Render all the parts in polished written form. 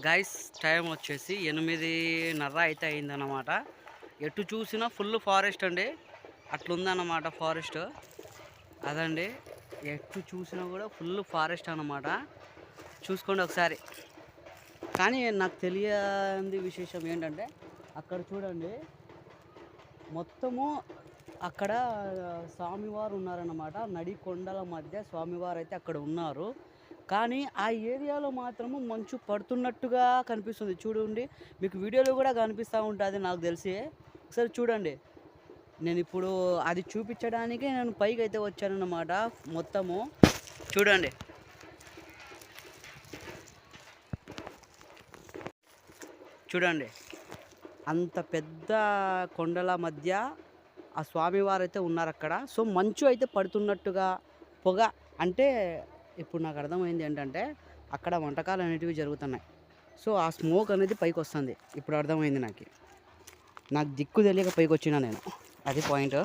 Guys time వచ్చేసి 8:30 అయితే అయిందన్నమాట. ఎటు చూసినా ఫుల్ ఫారెస్ట్ అండి. అట్లుందన్నమాట ఫారెస్ట్. అదండి, ఎటు చూసినా కూడా ఫుల్ ఫారెస్ట్ అన్నమాట. చూసుకోండి ఒకసారి. కానీ నాకు తెలియని విశేషం ఏంటంటే, అక్కడ చూడండి మొత్తము అక్కడ స్వామివారు ఉన్నారన్నమాట. నడి కొండల మధ్య స్వామివారు అయితే అక్కడ ఉన్నారు. కానీ ఆ ఏరియాలో మాత్రము మంచు పడుతున్నట్టుగా కనిపిస్తుంది. చూడండి, మీకు వీడియోలో కూడా కనిపిస్తూ ఉంటుంది నాకు తెలిసి. ఒకసారి చూడండి. నేను ఇప్పుడు అది చూపించడానికి నేను పైకి అయితే వచ్చానన్నమాట. మొత్తము చూడండి. చూడండి, అంత పెద్ద కొండల మధ్య ఆ స్వామివారు అయితే ఉన్నారు అక్కడ. సో మంచు అయితే పడుతున్నట్టుగా, పొగ అంటే ఇప్పుడు నాకు అర్థమైంది ఏంటంటే, అక్కడ వంటకాలు అనేటివి జరుగుతున్నాయి. సో ఆ స్మోక్ అనేది పైకి వస్తుంది. ఇప్పుడు అర్థమైంది నాకు దిక్కు తెలియక పైకి వచ్చినా నేను. అది పాయింట్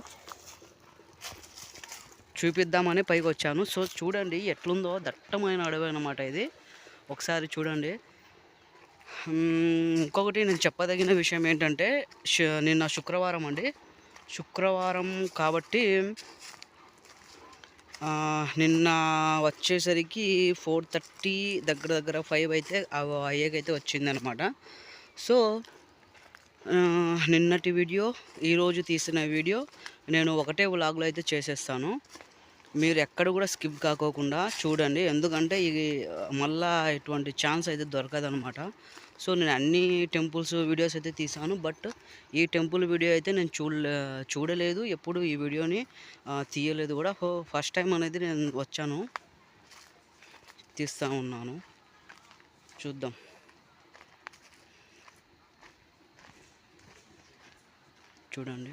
చూపిద్దామని పైకి వచ్చాను. సో చూడండి ఎట్లుందో, దట్టమైన అడవి అన్నమాట ఇది. ఒకసారి చూడండి. ఇంకొకటి నేను చెప్పదగిన విషయం ఏంటంటే, నిన్న శుక్రవారం అండి. శుక్రవారం కాబట్టి నిన్న వచ్చేసరికి 4:30 దగ్గర 5 అయితే అయ్యేకైతే వచ్చిందనమాట. సో నిన్నటి వీడియో, ఈరోజు తీసిన వీడియో నేను ఒకటే వ్లాగ్లో అయితే చేసేస్తాను. మీరు ఎక్కడ కూడా స్కిప్ కాకోకుండా చూడండి. ఎందుకంటే ఇది మళ్ళా ఇటువంటి ఛాన్స్ అయితే దొరకదనమాట. సో నేను అన్ని టెంపుల్స్ వీడియోస్ అయితే తీసాను. బట్ ఈ టెంపుల్ వీడియో అయితే నేను చూడలేదు, ఎప్పుడు ఈ వీడియోని తీయలేదు కూడా. ఫస్ట్ టైం అనేది నేను వచ్చాను, తీస్తూ ఉన్నాను. చూద్దాం. చూడండి,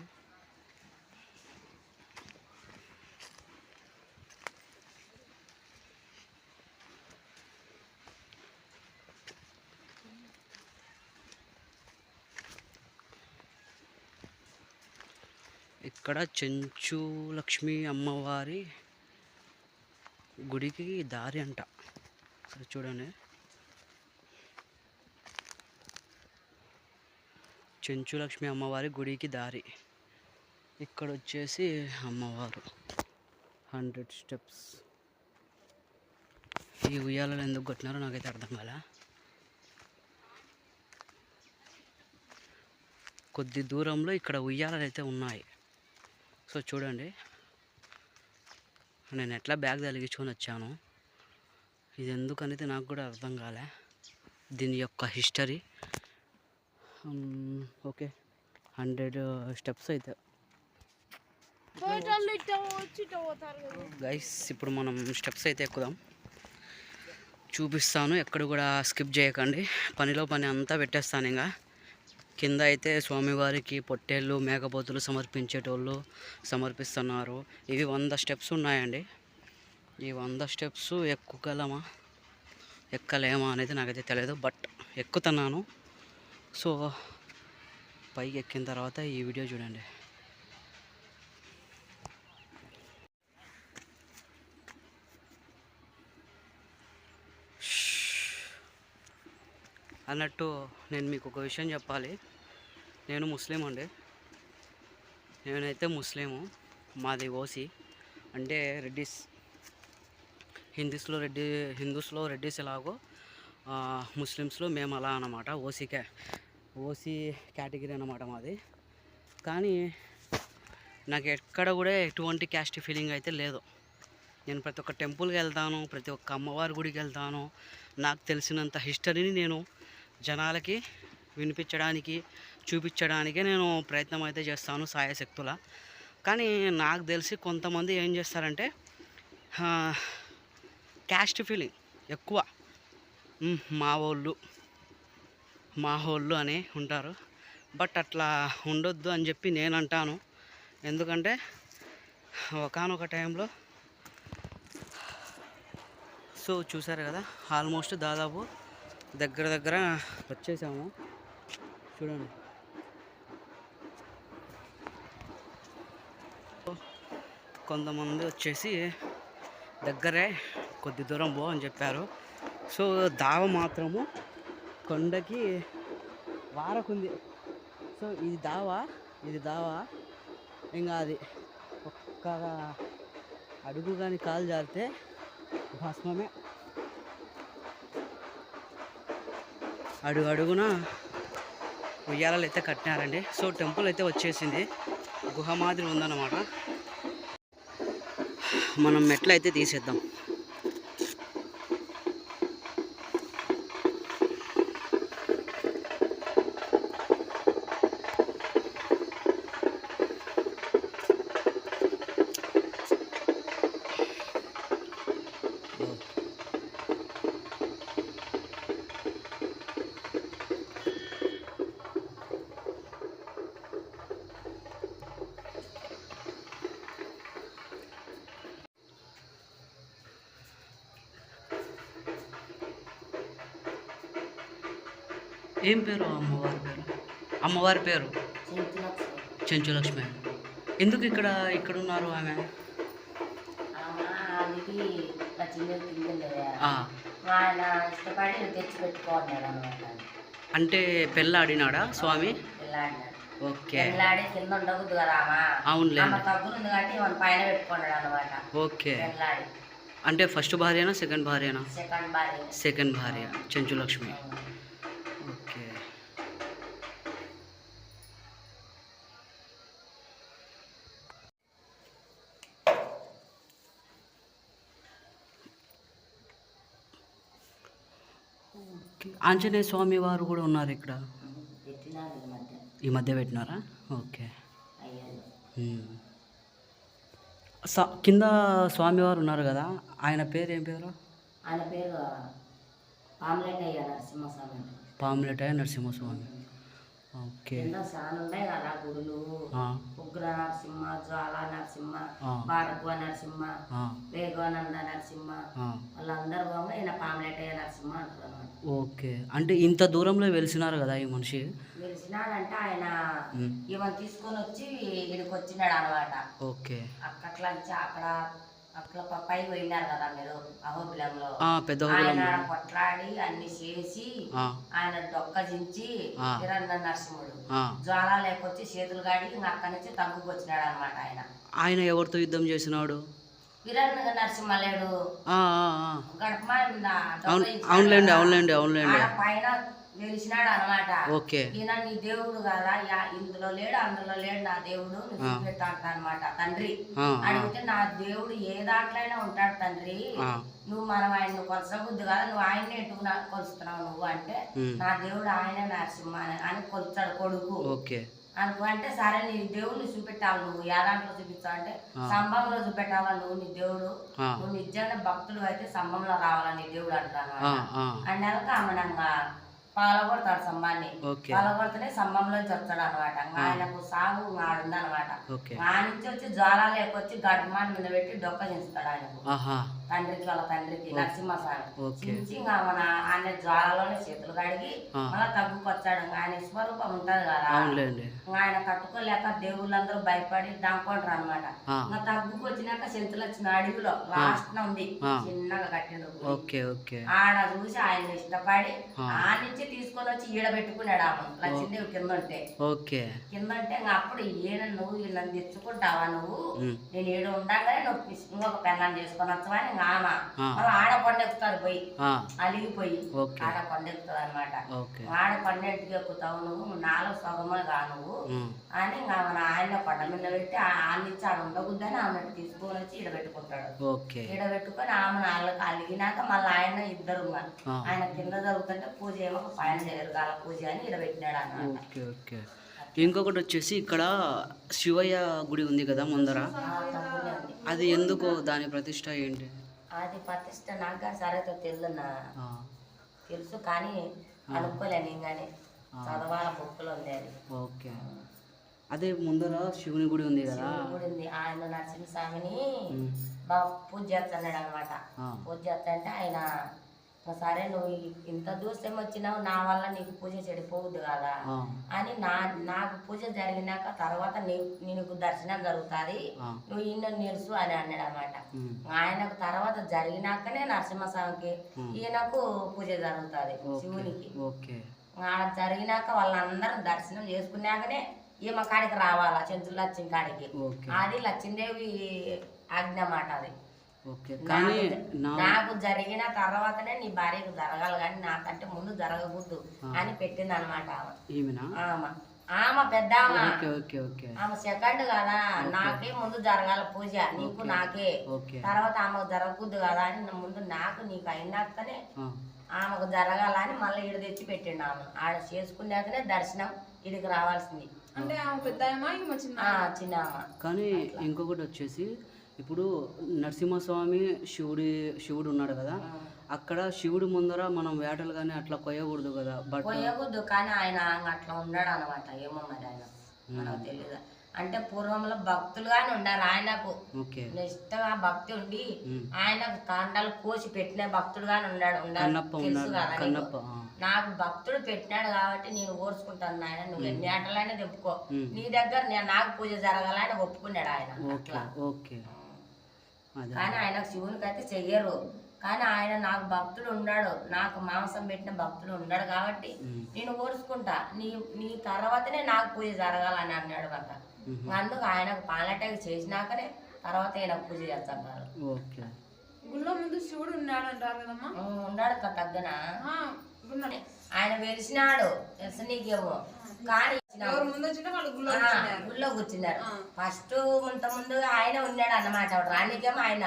ఇక్కడ చెంచు లక్ష్మి అమ్మవారి గుడికి దారి అంట. సరే చూడండి, చెంచు లక్ష్మి అమ్మవారి గుడికి దారి. ఇక్కడ వచ్చేసి అమ్మవారు 100 స్టెప్స్. ఈ ఉయ్యాలలో ఎందుకు కొట్టినారో నాకైతే అర్థం కాలే. కొద్ది దూరంలో ఇక్కడ ఉయ్యాలలు అయితే ఉన్నాయి. సో చూడండి, నేను ఎట్లా బ్యాగ్ తలిగించుకొని వచ్చాను. ఇది ఎందుకనేది నాకు కూడా అర్థం కాలే, దీని యొక్క హిస్టరీ. ఓకే, 100 స్టెప్స్ అయితే. గైస్ ఇప్పుడు మనం స్టెప్స్ అయితే ఎక్కుదాం. చూపిస్తాను, ఎక్కడ కూడా స్కిప్ చేయకండి. పనిలో పని అంతా పెట్టేస్తాను. ఇంకా కింద అయితే స్వామివారికి పొట్టేళ్ళు, మేకపోతులు సమర్పించేటోళ్ళు సమర్పిస్తున్నారు. ఇవి 100 స్టెప్స్ ఉన్నాయండి. ఈ 100 స్టెప్స్ ఎక్కగలమా ఎక్కలేమా అనేది నాకైతే తెలియదు, బట్ ఎక్కుతున్నాను. సో పైకి ఎక్కిన తర్వాత ఈ వీడియో చూడండి. అన్నట్టు నేను మీకు ఒక విషయం చెప్పాలి. నేను ముస్లిం అండి. నేనైతే ముస్లిము. మాది ఓసీ, అంటే రెడ్డిస్. హిందూస్లో రెడ్డిస్ ఎలాగో ముస్లిమ్స్లో మేము అలా అన్నమాట. ఓసీ కేటగిరీ అన్నమాట మాది. కానీ నాకు ఎక్కడ కూడా ఎటువంటి క్యాస్ట్ ఫీలింగ్ అయితే లేదు. నేను ప్రతి ఒక్క టెంపుల్కి వెళ్తాను, ప్రతి ఒక్క అమ్మవారి గుడికి వెళ్తాను. నాకు తెలిసినంత హిస్టరీని నేను జనాలకి వినిపించడానికి, చూపించడానికే నేను ప్రయత్నం అయితే చేస్తాను సాయశక్తుల. కానీ నాకు తెలిసి కొంతమంది ఏం చేస్తారంటే క్యాస్ట్ ఫీలింగ్ ఎక్కువ, మా వాళ్ళు అని ఉంటారు. బట్ అట్లా ఉండొద్దు అని చెప్పి నేను అంటాను. ఎందుకంటే ఒకానొక టైంలో సో చూసారు కదా, ఆల్మోస్ట్ దాదాపు దగ్గర వచ్చేసాము. చూడండి, కొంతమంది వచ్చేసి దగ్గరే కొద్ది దూరం పో అని చెప్పారు. సో దావ మాత్రము కొండకి వారకుంది. సో ఇది దావా ఇంకా అది ఒక్క అడుగు కానీ కాలు జారితే భస్మమే. అడుగున ఉయ్యాలలు అయితే కట్టినారండి. సో టెంపుల్ అయితే వచ్చేసింది, గుహ మాదిరి ఉందన్నమాట. మనం మెట్లు అయితే తీసేద్దాం. ఏం పేరు అమ్మవారి పేరు? చెంచులక్ష్మి. ఎందుకు ఇక్కడ ఉన్నారు ఆమె? అంటే పెళ్ళాడినాడా స్వామి? ఓకే, అవునులే. ఓకే, అంటే ఫస్ట్ భార్యనా సెకండ్ భార్యనా? సెకండ్ భార్య చెంచులక్ష్మి. ఓకే. ఆంజనేయ స్వామి వారు కూడా ఉన్నారు ఇక్కడ. ఈ మధ్య పెట్టినారా? ఓకే. కింద స్వామివారు ఉన్నారు కదా, ఆయన పేరు ఏం పేరు? ఆయన పేరు పాములెట్టయ్య నరసింహస్వామి. పాములెట్టయ్య నరసింహస్వామి. ఓకే. చాలా ఉన్నాయి కదా గుడులు. ఉగ్ర నరసింహ, జ్వాల నరసింహ, భార్గవ నరసింహ, వేగవానంద నరసింహ, వాళ్ళందరూ ఈయన పాములెట్టయ్య నరసింహ అంటారు. ఓకే. అంటే ఇంత దూరంలో వెలిసినారు కదా ఈ మనిషి? వెలిసినాడంటే ఆయన ఈవెన్ తీసుకొని వచ్చి ఇక్కడికి వచ్చినాడు అనమాట. ఓకే. అట్లా అక్కడ పై పోయినారు కదా మీరు అహోబిలంలో. ఆయన కొట్లాడి అన్ని చేసి ఆయన డొక్కజించి హిరణ్య నరసింహుడు జ్వాల లేకొచ్చి చేతులు గాడి ఇంకా అక్కడి నుంచి తగ్గుకు వచ్చినాడు అనమాట. ఆయన ఎవరితో యుద్ధం చేసినాడు? హిరణ్య నరసింహ లేడు గడప అవునులేండి పైన వెలిసినాడు అనమాట. ఓకే. ఈయన నీ దేవుడు కదా, ఇందులో లేడు అందులో లేడు నా దేవుడు చూపెట్టా అనమాట. తండ్రి అడిగితే నా దేవుడు ఏ దాంట్లోనే ఉంటాడు తండ్రి, నువ్వు మనం ఆయన కొలసబుద్ది కదా, నువ్వు ఆయన్నే ఎటుకు కొలుస్తున్నావు నువ్వు అంటే, నా దేవుడు ఆయనే నరసింహ అని కొలుస్తాడు కొడుకు. ఓకే. అంటే సరే నీ దేవుడిని చూపెట్టాలి, నువ్వు ఏ దాంట్లో చూపించావు అంటే స్తంభంలో చూపెట్టాలా నువ్వు నీ దేవుడు, నువ్వు నిజంగా భక్తులు అయితే స్తంభంలో రావాలా నీ దేవుడు అంటాను. అన్నాక ఆమెనంగా పాలగొడతాడు స్తంభాన్ని. పాలగొడితేనే స్తంభంలోంచి వస్తాడు అనమాట. ఆయనకు సాగు ఆడుంది అనమాట. ఆ నుంచి వచ్చి జ్వాల లేకొచ్చి గడ్మాన్ మీద పెట్టి డొక్క చించుతాడు ఆయనకు, తండ్రికి వాళ్ళ తండ్రికి నరసింహస్వామి చించి మన ఆయన జ్వాలలోనే చేతులు కడిగి మళ్ళీ తగ్గుకొచ్చాడు. ఆయన స్వరూపం ఉంటది కదా, ఆయన కట్టుకోలేక దేవుళ్ళందరూ భయపడి దాక్కుంటారు అనమాట. ఇంకా తగ్గుకు వచ్చినాక చెంతులు వచ్చిన అడవిలో లాస్ట్ ఉంది చిన్నగా కట్టిండ్రు. ఆడ చూసి ఆయన ఇష్టపడి ఆ నుంచి తీసుకొని వచ్చి ఈడ పెట్టుకున్నాడు. ఆమె లక్ష్మీదేవి కింద ఉంటే ఇంకా అప్పుడు ఈయన నువ్వు నన్ను తెచ్చుకుంటావా, నువ్వు నేను ఈడ ఉండగానే నువ్వు ఇంకొక పెళ్ళాన్ని చేసుకొని వచ్చావా అని ఆమె మళ్ళీ ఆడ కొండెక్కుతాడు పోయి అలిగిపోయి ఆడ కొండెక్కుతుంది అనమాట. ఆడ కొండెట్టుకు ఎక్కుతావు నువ్వు, నాలో సొగముగా నువ్వు అని ఆయన కొండ మీద పెట్టి ఆ నుంచి ఆడ ఉండకూడదని ఆమె తీసుకొని వచ్చి ఈడ పెట్టుకుంటాడు. ఈడ పెట్టుకొని ఆమెను అలిగినాక మళ్ళీ ఆయన ఇద్దరు ఆయన కింద జరుగుతుంటే పూజ ఏమో పైన జరగాల పూజ అని ఈడ పెట్టినాడు అన్నమాట. ఇంకొకటి వచ్చేసి ఇక్కడ శివయ్య గుడి ఉంది కదా ముందర, అది ఎందుకు దాని ప్రతిష్ట ఏంటి? అది ప్రతిష్ట నాకు సరైతే తెలుసు కానీ అనుకోలేను ఇంకానే చదవాల బుక్కులు ఉంది అది. ఓకే. అదే ముందర శివుని గుడి ఉంది కదా, గుడి ఉంది. ఆయన నరసింహస్వామిని బాగా పూజ చేస్తున్నాడు అనమాట. పూజ చేస్తా అంటే ఆయన సరే నువ్వు ఇంత దూరం వచ్చినావు, నా వల్ల నీకు పూజ చెడిపోవద్దు కదా అని నాకు పూజ జరిగినాక తర్వాత నీకు దర్శనం జరుగుతుంది, నువ్వు ఈయన నిలుసు అని అన్నాడు అన్నమాట. ఆయనకు తర్వాత జరిగినాకనే నరసింహస్వామికి ఈయనకు పూజ జరుగుతుంది శివునికి. జరిగినాక వాళ్ళందరూ దర్శనం చేసుకున్నాకనే ఈమె కాడికి రావాలా, చెంచులు లక్ష్మి కాడికి. అది లక్ష్మీదేవి ఆజ్ఞ మాట. అది నాకు జరిగిన తర్వాతనే నీ భార్యకు జరగాలి కానీ నాకంటే ముందు జరగకూడదు అని పెట్టింది అనమాట ఆమె పెద్ద ఆమె సెకండ్ కదా, నాకే ముందు జరగాల పూజ, నీకు నాకే తర్వాత ఆమెకు జరగకూడదు కదా అని ముందు నాకు నీకు అయినాకనే ఆమెకు జరగాలని మళ్ళీ ఈడ తెచ్చి పెట్టిండు. ఆమె ఆడ చేసుకున్నాకనే దర్శనం ఇడికి రావాల్సింది. అంటే చిన్న కానీ ఇంకొకటి వచ్చేసి ఇప్పుడు నరసింహస్వామి శివుడు ఉన్నాడు కదా, అక్కడ శివుడు ముందర మనం వేటలు కానీ అట్లా కొయ్యకూడదు కదా. కొయ్యకూడదు కానీ ఆయన అట్లా ఉన్నాడు అనమాట. ఏమో మరి ఆయన మనకు తెలియదు. అంటే పూర్వంలో భక్తులుగానే ఉన్నారు. ఆయనకు నిష్టగా భక్తి ఉండి ఆయనకు కాండాలు కోసి పెట్టిన భక్తుడుగానే ఉన్నాడు. తెలుసు కదా, నాకు భక్తుడు పెట్టినాడు కాబట్టి నేను ఓర్చుకుంటాను ఆయన, నువ్వు ఎన్ని ఆటలైనా తెప్పుకో, నీ దగ్గర నాకు పూజ జరగాలని ఒప్పుకున్నాడు ఆయన. కానీ ఆయనకు శివునికి అయితే చెయ్యరు. కానీ ఆయన నాకు భక్తుడు ఉన్నాడు, నాకు మాంసం పెట్టిన భక్తుడు ఉన్నాడు కాబట్టి నేను ఓర్చుకుంటా, నీ తర్వాతనే నాకు పూజ జరగాలని అన్నాడు కదా. అందుకు ఆయనకు పాలటకి చేసినాకనే తర్వాత ఆయన పూజ చేస్తున్నారు. గుళ్ళో ముందు శివుడు ఉన్నాడు అంటారు కదమ్మా. ఉన్నాడు తగ్గన ఆయన వెలిసినాడు నీకేమో. కానీ గుళ్ళో కూర్చున్నారు. ఫస్ట్ ముందు ఆయన ఉన్నాడు అన్నమాట, రానికేమో ఆయన.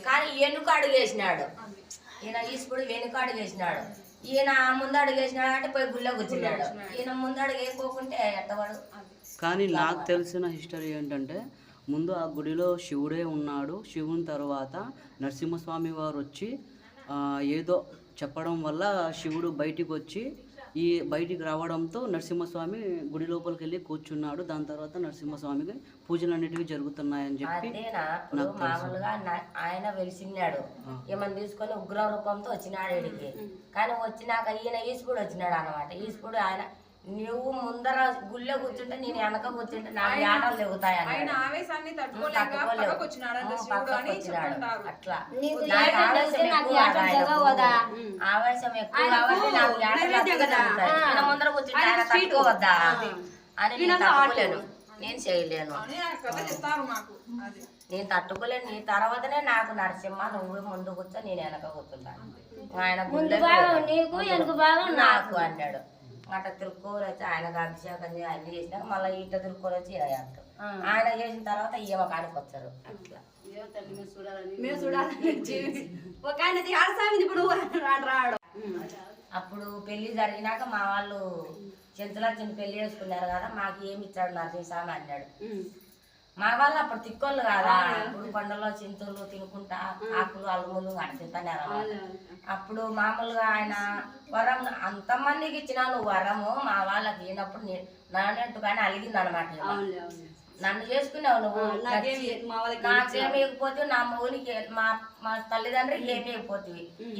కానీ వెనుక అడుగేసినాడు ఈయన, ఈశ్వరుడు వెనుక అడుగేసినాడు. ఈయన ముందు అడుగేసినాడు అంటే పోయి గుళ్ళో కూర్చున్నాడు. ఈయన ముందు అడుగు వేసుకోకుంటే ఎట్టవాడు. కానీ నాకు తెలిసిన హిస్టరీ ఏంటంటే ముందు ఆ గుడిలో శివుడే ఉన్నాడు. శివుని తర్వాత నరసింహస్వామి వారు వచ్చి ఏదో చెప్పడం వల్ల శివుడు బయటికి వచ్చి బయటికి రావడంతో నరసింహస్వామి గుడి లోపలికి వెళ్ళి కూర్చున్నాడు. దాని తర్వాత నరసింహస్వామికి పూజలు అన్నిటివి జరుగుతున్నాయని చెప్పి మామూలుగా ఆయన వెలిసిన్నాడు. ఏమని తీసుకొని ఉగ్ర రూపంతో వచ్చినాడు ఇడికి. కానీ వచ్చినాక ఈయన ఈశ్వరుడు వచ్చినాడు అనమాట. ఈశ్వరుడు ఆయన నువ్వు ముందర గుళ్ళో కూర్చుంటే నేను వెనక కూర్చుంటే నా ఆటలు తెగుతాయని అట్లా ఆవేశం ఎక్కువ కాబట్టి నాకు ముందర కూర్చుంటే ఆయన తట్టుకోవద్దా అని నేను తట్టుకోలేను, నేను చేయలేను, నేను తట్టుకోలేను. నీ తర్వాతనే నాకు నరసింహ నువ్వు ముందు కూర్చో నేను వెనక కూర్చుంటాను. ఆయన నాకు అన్నాడు. అట్లా తిరుక్కోరు వచ్చి ఆయనకు అభిషేకం అన్ని చేసినాక మళ్ళీ ఇట్లా తిరుక్కోరు వచ్చి చేస్తాం. ఆయన చేసిన తర్వాత ఈమె కాడికి వచ్చారు. అట్లా అప్పుడు పెళ్లి జరిగినాక మా వాళ్ళు చెంచులచ్చిన పెళ్లి చేసుకున్నారు కదా, మాకు ఏమి ఇచ్చాడు నరసింహస్వామి అన్నాడు. మా వాళ్ళు అప్పుడు తిక్కోళ్ళు కదా, ఇప్పుడు కొండలో చింతలు తినుకుంటా ఆకులు అల్లుములు అడిచిస్తున్నారు. అప్పుడు మామూలుగా ఆయన వరం అంతమందికి ఇచ్చినా నువ్వు వరము మా వాళ్ళకి ఈనప్పుడు నానట్టుగానే అలిగింది అనమాట. నన్ను చేసుకున్నావు నువ్వు, నాకేమేయకపోతే నా మౌనికి మా తల్లిదండ్రులకి ఏమేయకపోతే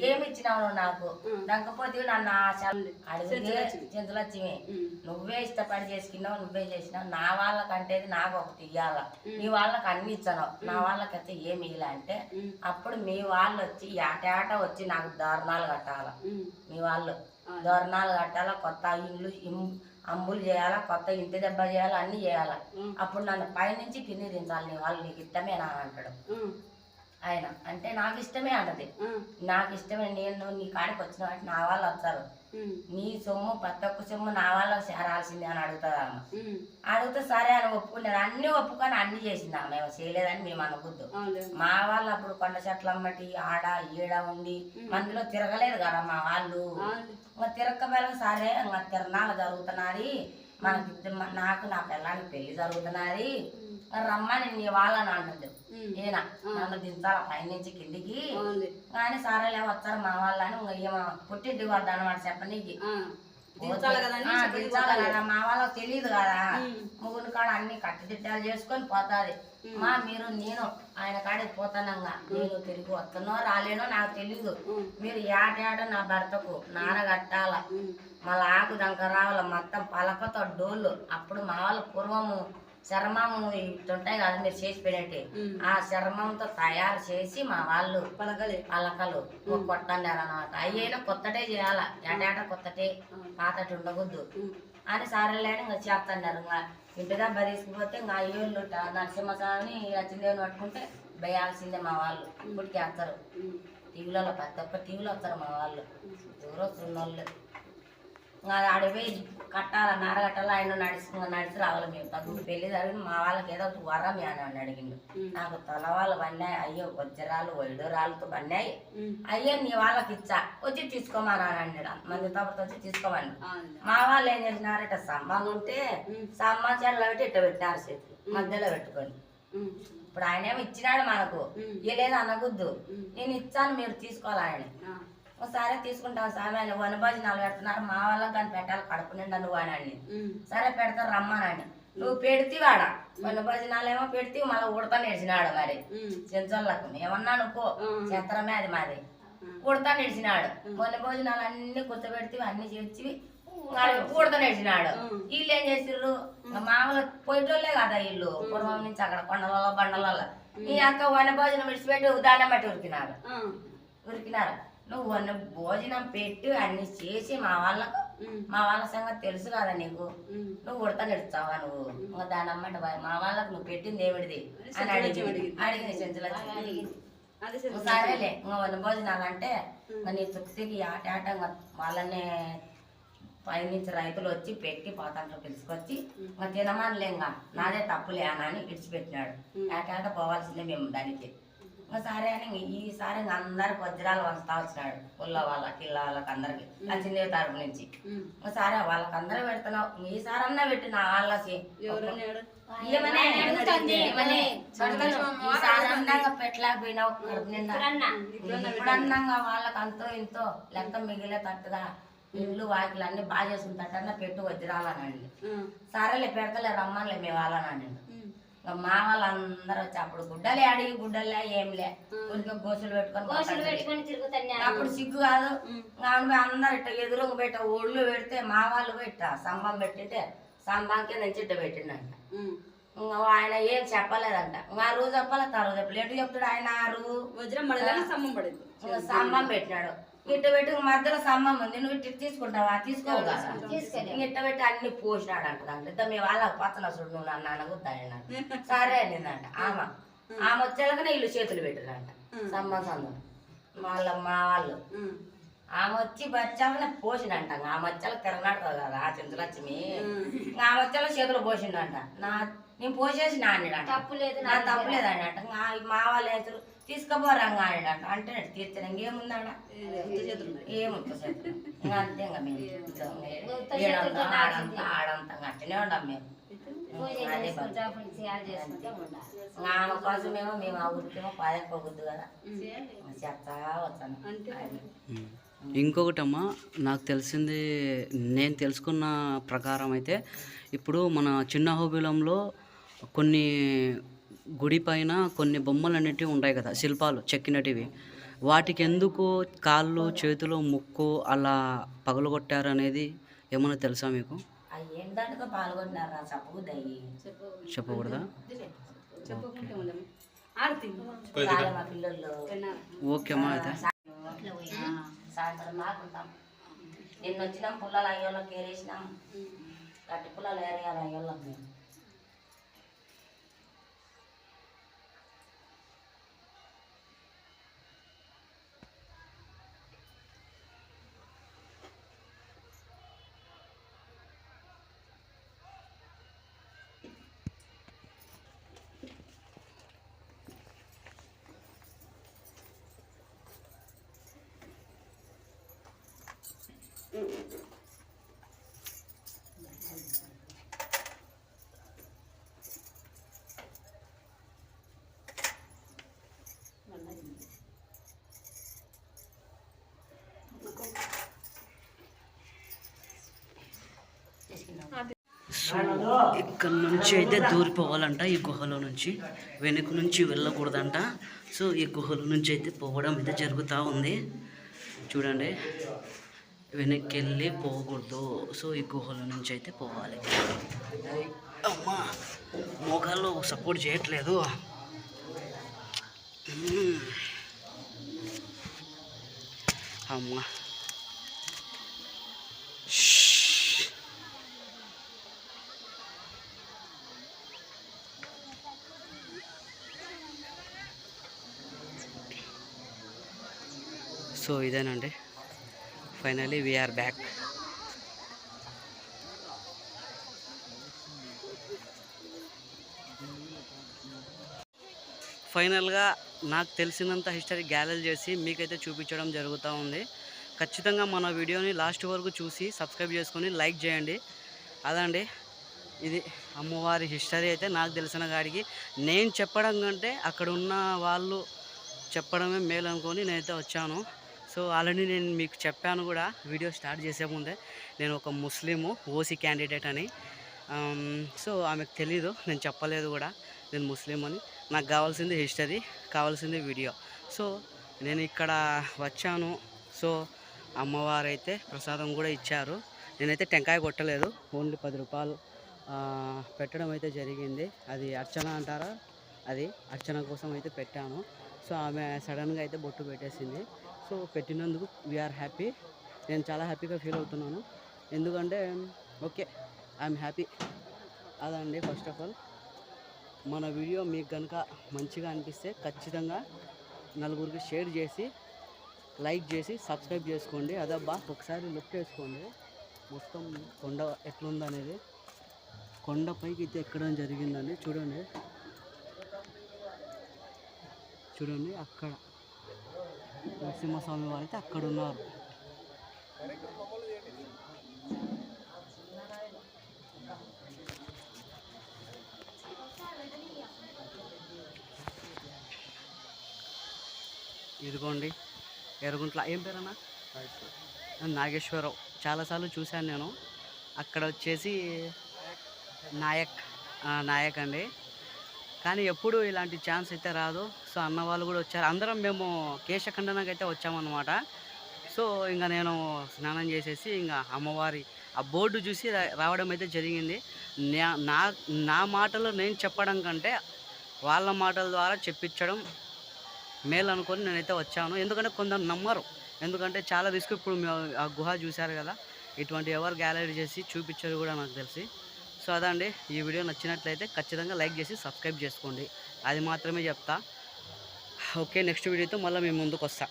ఏమి ఇచ్చినావు నువ్వు నాకు, దంకపోతే నన్ను అడిగితే చెంచులక్ష్మి నువ్వే ఇష్టపడి చేసుకున్నావు, నువ్వే చేసినావు, నా వాళ్ళకంటే నాకు ఒకటి ఇయ్యాల, నీ వాళ్ళకి అన్ని ఇచ్చాను, నా వాళ్ళకైతే ఏమి ఇయ్యాల అంటే అప్పుడు మీ వాళ్ళు వచ్చి ఏటేట వచ్చి నాకు దారుణాలు కట్టాల, మీ వాళ్ళు దారుణాలు కట్టాలా, కొత్త ఇల్లు అంబులు చేయాలా, కొత్త ఇంటి దెబ్బ చేయాలా, అన్ని చేయాలా. అప్పుడు నన్ను పైనుంచి కింది దించాలి, నీ వాళ్ళు నీకు ఇష్టమేనా అంటాడు ఆయన. అంటే నాకు ఇష్టమే అంటది, నాకు ఇష్టమే, నేను నీ కాడికి వచ్చిన వాటి నా వాళ్ళు వచ్చారు, నీ సొమ్ము ప్రతి ఒక్క సొమ్ము నా వాళ్ళకి చేరాల్సిందే అని అడుగుతుంది ఆమె. అడిగితే సరే అని ఒప్పుకున్నారు. అన్ని ఒప్పుకొని అన్ని చేసింది మేము చేయలేదని మేము అనుకుద్దు. మా వాళ్ళు అప్పుడు కొండ చెట్ల అమ్మటి ఆడ ఈడ ఉండి మందులో తిరగలేదు కదా మా వాళ్ళు. ఇంకా తిరగకపోయినా సరే ఇంకా తిరణాలు జరుగుతున్నది, మనకి నాకు నా పిల్లానికి పెళ్లి జరుగుతున్నది, రమ్మని నీ వాళ్ళని అంటుంది. ఈయన నన్ను దించాల పైనుంచి కిందికి. కానీ సరేలే వచ్చారు మా వాళ్ళని పుట్టింటి వద్ద అనమాట చెప్పనీకి. దించాలి కదా, మా వాళ్ళకి తెలియదు కదా, ముగ్గురు కాడ అన్ని కట్టుదిట్టాలు చేసుకొని పోతాది. మా మీరు నేను ఆయన కాడికి పోతానంగా నేను తిరిగి వస్తానో రాలేనో నాకు తెలీదు. మీరు ఏటేట నా భర్తకు నార కట్టాల, మళ్ళీ ఆకు దంక రావాల, మొత్తం పలకతో డోళ్ళు. అప్పుడు మా వాళ్ళు పూర్వము చర్మము ఇట్టుంటాయి కదా మీరు చేసి పెట్టేటి, ఆ చర్మంతో తయారు చేసి మా వాళ్ళు పలకలు కొట్టన్నారు అనమాట. అయ్యేనా కొత్తటే చేయాల, ఏటేట కొత్తటే, పాతటి ఉండకూడదు అని సారెలేని ఇంకా చేస్తున్నారు. ఇంకా ఇంటిగా తీసుకుపోతే ఇంకా అయ్యోళ్ళు నరసింహస్వామిని లక్ష్మీదేవిని పట్టుకుంటే వేయాల్సిందే మా వాళ్ళు. ఇప్పటికి వేస్తారు టీవీలలో, ప్రతి ఒక్క టీవీలో వస్తారు మా వాళ్ళు, ఎవరో సున్నోళ్ళు. ఇంకా అడిపోయి కట్టాల, నార కట్టాలి. ఆయన నడిచి రావాలి. మేము తగ్గుడు పెళ్లి జరిగింది మా వాళ్ళకి ఏదో వరం అని అడిగిండు. నాకు తలవాళ్ళు పడినాయి, అయ్యో వజ్రాలు వైడూరాలతో పడినాయి, అయ్యో నీ వాళ్ళకి ఇచ్చా, వచ్చి తీసుకోమని అన్నాడు. మంది తప్పతో వచ్చి తీసుకోమని. మా వాళ్ళు ఏం చేసినారట, స్తంభం ఉంటే స్తంభం చెరలో పెట్టి ఇట్ట పెట్టినారు, చేతులు మధ్యలో పెట్టుకొని. ఇప్పుడు ఆయన ఏమో ఇచ్చినాడు మనకు, ఇవ్వలేదు అనకూడదు, నేను ఇచ్చాను మీరు తీసుకోవాలి ఆయన. సరే తీసుకుంటాం స్వామి అని వనభోజనాలు పెడుతున్నారు. మా వాళ్ళకి కానీ పెట్టాలి కడుపు నిండా నువ్వు అని. సరే పెడతారు రమ్మనని. నువ్వు పెడితేవాడ వనభోజనాలు ఏమో పెడితే మళ్ళీ ఉడతా నేర్చినాడు. మరి చెంచోళ్ళకు ఏమన్నా నువ్వు చిత్రమే అది మాది, ఉడతా నేర్చినాడు. వనభోజనాలు అన్ని కూర్చోబెడితే అన్ని చేర్చి ఉడతా నేర్చినాడు. వీళ్ళు ఏం చేసిర్రు, మామూలు పోయేటోళ్ళే కదా వీళ్ళు, పూర్వం నుంచి అక్కడ కొండలలో బండలలో. ఈ అక్క వనభోజనం విడిచిపెట్టి ఉదాహరణ బట్టి ఉరికినారు. నువ్వు భోజనం పెట్టి అన్ని చేసి మా వాళ్ళ సంగతి తెలుసు కదా నీకు, నువ్వు ఉడతా నిడుస్తావా నువ్వు, ఇంకా దాని అమ్మట మా వాళ్ళకి నువ్వు పెట్టింది ఏమిటిది అని అడిగింది చెంచుల. సరేలే ఇంకా భోజనాలు అంటే నీ చుక్తికి ఆటాటంగా వాళ్ళనే పైనుంచి రైతులు వచ్చి పెట్టి పాతంట్లో పిలుచుకొచ్చి ఇంకా తినమనిలే, ఇంకా నాదే తప్పులే అని విడిచిపెట్టినాడు. ఆటాట పోవాల్సిందే మేము దానికి. సరే అని ఈసారి అందరికి వజ్రాలు వస్తా వచ్చినాడు, పుల్ల వాళ్ళ కిల్ల వాళ్ళకి అందరికి లక్ష్మీదేవి తరపు నుంచి. సరే వాళ్ళకి అందరూ పెడుతున్నావు, ఈసారి అన్నా పెట్టి నా వాళ్ళకి ఈసారి అన్నాగా పెట్టలేకపోయినావు కడుపు నిండా. ఇప్పుడు అన్నాగా వాళ్ళకి అంతో ఇంతో లెక్క మిగిలేటట్టుగా ఇల్లు వాకిలు అన్ని బాగా చేసుకుంటాడన్నా పెట్టు వజ్రాలనండి. సరేలే పెడతలే రమ్మనిలే మేము వాళ్ళనండి. మా వాళ్ళందరూ వచ్చి అప్పుడు గుడ్డలే అడిగి గుడ్డలే ఏంలే ఊరికే గోసులు పెట్టుకొని తిరుగుతాను. అప్పుడు సిగ్గు కాదు, అందరు ఇట్ట ఎదురుగా పెట్ట ఒళ్ళు పెడితే మా వాళ్ళు పెట్ట స్తంభం పెట్టింటే స్తంభంకే నుంచి ఇట్ట పెట్టిండంట. ఆయన ఏం చెప్పలేదంట. ఆ రోజు చెప్పాలి, తరువు చెప్పలేదు. ఎటు చెప్తాడు ఆయన, స్తంభం పెట్టినాడు. ఇట్ట పెట్టి మధ్యలో స్తంభం ఉంది, నువ్వు ఇట్ట తీసుకుంటావా, తీసుకోవు కదా, ఇట్ట పెట్టి అన్ని పోసినాడు అంట. దాంట్లో మీ వాళ్ళకి పచ్చన చూడు నువ్వు నన్ను అనగుద్దాయన. సరే అనిందంట. ఆమె వచ్చేలాగానే వీళ్ళు చేతులు పెట్టారంట స్తంభం సందం మా వాళ్ళు. ఆమె వచ్చి బచ్చాలని పోసిండంట. ఆమె వచ్చేలా తిరగనాడు కదా ఆ చింతలక్ష్మి, ఆమె వచ్చేలా చేతులు పోసిండంట. నేను పోసేసి నాన్నిడంట, నా తప్పులేదు అన్నట్టు. మా వాళ్ళు వేసారు తీసుకుపోరంగా అన్నాడంట. అంటే తీర్చిన ఇంకేముందాడ, ఏముంది చేతులు ఇంకా అంతే. ఇంకా మేము ఆడంతా అట్టనే ఉండం మేము. ఆమె కోసమేమో మేము ఆ ఊరికేమో పాదకపోకూడదు కదా చెప్తా వచ్చాను. ఇంకొకటమ్మా, నాకు తెలిసింది, నేను తెలుసుకున్న ప్రకారం అయితే ఇప్పుడు మన చిన్న హోబిలంలో కొన్ని గుడి పైన కొన్ని బొమ్మలు అనేటివి ఉంటాయి కదా, శిల్పాలు చెక్కినటివి. వాటికి ఎందుకు కాళ్ళు చేతులు ముక్కు అలా పగలగొట్టారు అనేది ఏమన్నా తెలుసా మీకు? ఏంటంటే పాల్గొంటున్నారా చెప్పకూడదా? ఓకే అమ్మా. అయితే సాయంత్రం మాకుంటాం. నిన్న వచ్చినాం, పుల్లలు అయ్యోళ్ళకి ఏరేసినాం, గట్టి పుల్లలు ఏరేయాలి అయ్యోళ్ళకి మేము. సో ఇక్కడ నుంచి అయితే దూరిపోవాలంట ఈ గుహలో నుంచి, వెనుక నుంచి వెళ్ళకూడదంట. సో ఈ గుహల నుంచి అయితే పోవడం అయితే జరుగుతూ ఉంది. చూడండి, వెనక్కి వెళ్ళి పోకూడదు. సో ఈ గుహల నుంచి అయితే పోవాలి. అమ్మా, మోకాళ్ళు సపోర్ట్ చేయట్లేదు. అమ్మా, సో ఇదేనండి, ఫైనలీ వీఆర్ బ్యాక్. ఫైనల్గా నాకు తెలిసినంత హిస్టరీ గ్యాలరీ చేసి మీకైతే చూపించడం జరుగుతూ ఉంది. ఖచ్చితంగా మన వీడియోని లాస్ట్ వరకు చూసి సబ్స్క్రైబ్ చేసుకొని లైక్ చేయండి. అదండి, ఇది అమ్మవారి హిస్టరీ అయితే నాకు తెలిసిన కాడికి. నేను చెప్పడం కంటే అక్కడ ఉన్న వాళ్ళు చెప్పడమే మేలు అనుకొని నేనైతే వచ్చాను. సో ఆల్రెడీ నేను మీకు చెప్పాను కూడా వీడియో స్టార్ట్ చేసే ముందే, నేను ఒక ముస్లిము ఓసీ క్యాండిడేట్ అని. సో ఆమెకు తెలీదు, నేను చెప్పలేదు కూడా నేను ముస్లిం అని. నాకు కావాల్సింది హిస్టరీ, కావాల్సింది వీడియో. సో నేను ఇక్కడ వచ్చాను. సో అమ్మవారు అయితే ప్రసాదం కూడా ఇచ్చారు. నేనైతే టెంకాయ కొట్టలేదు, ఓన్లీ 10 రూపాయలు పెట్టడం అయితే జరిగింది. అది అర్చన అంటారా, అది అర్చన కోసం అయితే పెట్టాను. సో ఆమె సడన్గా అయితే బొట్టు పెట్టేసింది. సో పెట్టినందుకు వీఆర్ హ్యాపీ. నేను చాలా హ్యాపీగా ఫీల్ అవుతున్నాను. ఎందుకంటే ఓకే, ఐఎమ్ హ్యాపీ. అదండి, ఫస్ట్ ఆఫ్ ఆల్ మన వీడియో మీకు కనుక మంచిగా అనిపిస్తే ఖచ్చితంగా నలుగురికి షేర్ చేసి లైక్ చేసి సబ్స్క్రైబ్ చేసుకోండి. అదబ్బా, ఒకసారి లుక్ వేసుకోండి మొత్తం కొండ ఎట్లుందనేది. కొండపైకి అయితే ఎక్కడం జరిగిందండి. చూడండి చూడండి, అక్కడ నరసింహస్వామి వారైతే అక్కడ ఉన్నారు. ఇదిగోండి ఎర్రగుంట్ల, ఏం పేరన్నా? నాగేశ్వరరావు. చాలాసార్లు చూశాను నేను. అక్కడ వచ్చేసి నాయక్ అండి. కానీ ఎప్పుడు ఇలాంటి ఛాన్స్ అయితే రాదు. సో అన్న వాళ్ళు కూడా వచ్చారు. అందరం మేము కేశఖండనకు అయితే వచ్చామన్నమాట. సో ఇంకా నేను స్నానం చేసేసి ఇంకా అమ్మవారి ఆ బోర్డు చూసి రావడం అయితే జరిగింది. నా మాటలు నేను చెప్పడం కంటే వాళ్ళ మాటల ద్వారా చెప్పించడం మేలు అనుకొని నేనైతే వచ్చాను. ఎందుకంటే కొందరు నమ్మరు, ఎందుకంటే చాలా రిస్క్. ఇప్పుడు ఆ గుహ చూశారు కదా, ఇటువంటి ఎవరు గ్యాలరీ చేసి చూపించారు కూడా నాకు తెలిసి. సో అదండి, ఈ వీడియో నచ్చినట్లయితే ఖచ్చితంగా లైక్ చేసి సబ్స్క్రైబ్ చేసుకోండి. అది మాత్రమే చెప్తా. ఓకే, నెక్స్ట్ వీడియోతో మళ్ళీ మీ ముందుకు వస్తా.